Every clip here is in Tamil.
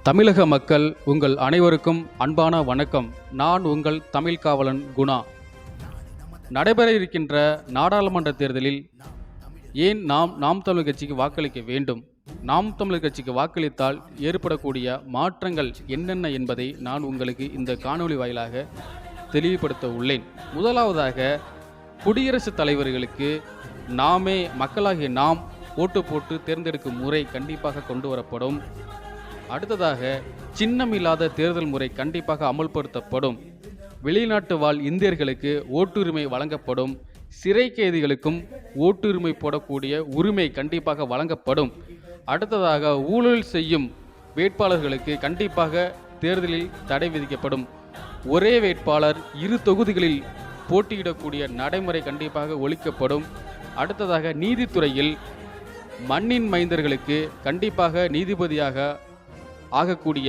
தமிழக மக்கள் உங்கள் அனைவருக்கும் அன்பான வணக்கம். நான் உங்கள் தமிழ் காவலன் குணா. நடைபெற இருக்கின்ற நாடாளுமன்ற தேர்தலில் ஏன் நாம் தமிழர் கட்சிக்கு வாக்களிக்க வேண்டும், நாம் தமிழர் கட்சிக்கு வாக்களித்தால் ஏற்படக்கூடிய மாற்றங்கள் என்னென்ன என்பதை நான் உங்களுக்கு இந்த காணொளி வாயிலாக தெளிவுபடுத்த உள்ளேன். முதலாவதாக, குடியரசுத் தலைவர்களுக்கு மக்களாகிய நாம் ஓட்டு போட்டு தேர்ந்தெடுக்கும் முறை கண்டிப்பாக கொண்டு வரப்படும். அடுத்ததாக, சின்னமில்லாத தேர்தல் முறை கண்டிப்பாக அமல்படுத்தப்படும். வெளிநாட்டு வாழ் இந்தியர்களுக்கு ஓட்டுரிமை வழங்கப்படும். சிறை கைதிகளுக்கும் ஓட்டுரிமை போடக்கூடிய உரிமை கண்டிப்பாக வழங்கப்படும். அடுத்ததாக, ஊழல் செய்யும் வேட்பாளர்களுக்கு கண்டிப்பாக தேர்தலில் தடை விதிக்கப்படும். ஒரே வேட்பாளர் 2 தொகுதிகளில் போட்டியிடக்கூடிய நடைமுறை கண்டிப்பாக ஒழிக்கப்படும். அடுத்ததாக, நீதித்துறையில் மண்ணின் மைந்தர்களுக்கு கண்டிப்பாக நீதிபதியாக ஆகக்கூடிய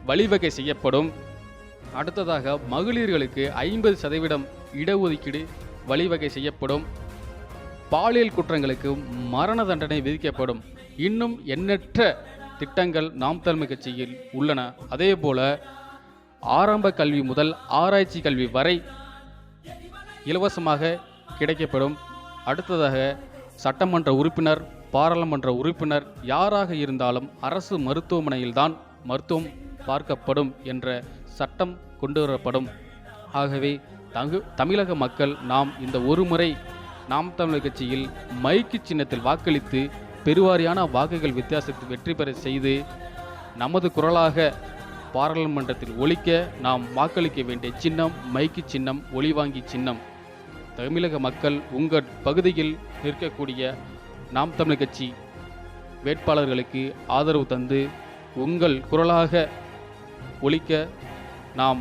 வழிவகை செய்யப்படும். அடுத்ததாக, மகளிர்களுக்கு 50% இடஒதுக்கீடு வழிவகை செய்யப்படும். பாலியல் குற்றங்களுக்கு மரண தண்டனை விதிக்கப்படும். இன்னும் எண்ணற்ற திட்டங்கள் நாம் தமிழர் கட்சியில் உள்ளன. அதேபோல ஆரம்ப கல்வி முதல் ஆராய்ச்சி கல்வி வரை இலவசமாக கிடைக்கப்படும். அடுத்ததாக, சட்டமன்ற உறுப்பினர், பாராளுமன்ற உறுப்பினர் யாராக இருந்தாலும் அரசு மருத்துவமனையில்தான் மருத்துவம் பார்க்கப்படும் என்ற சட்டம் கொண்டு வரப்படும். ஆகவே தமிழக மக்கள் நாம் இந்த ஒரு முறை நாம் தமிழர் கட்சியில் மைக்கு சின்னத்தில் வாக்களித்து பெருவாரியான வாக்குகள் வித்தியாசத்தில் வெற்றி பெற செய்து நமது குரலாக பாராளுமன்றத்தில் ஒலிக்க நாம் வாக்களிக்க வேண்டிய சின்னம் மைக்கு சின்னம், ஒலிவாங்கி சின்னம். தமிழக மக்கள் உங்கள் பகுதியில் நிற்கக்கூடிய நாம் தமிழர் கட்சி வேட்பாளர்களுக்கு ஆதரவு தந்து உங்கள் குரலாக ஒலிக்க நாம்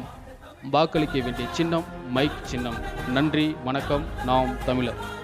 வாக்களிக்க வேண்டிய சின்னம் மைக் சின்னம். நன்றி, வணக்கம். நாம் தமிழர்.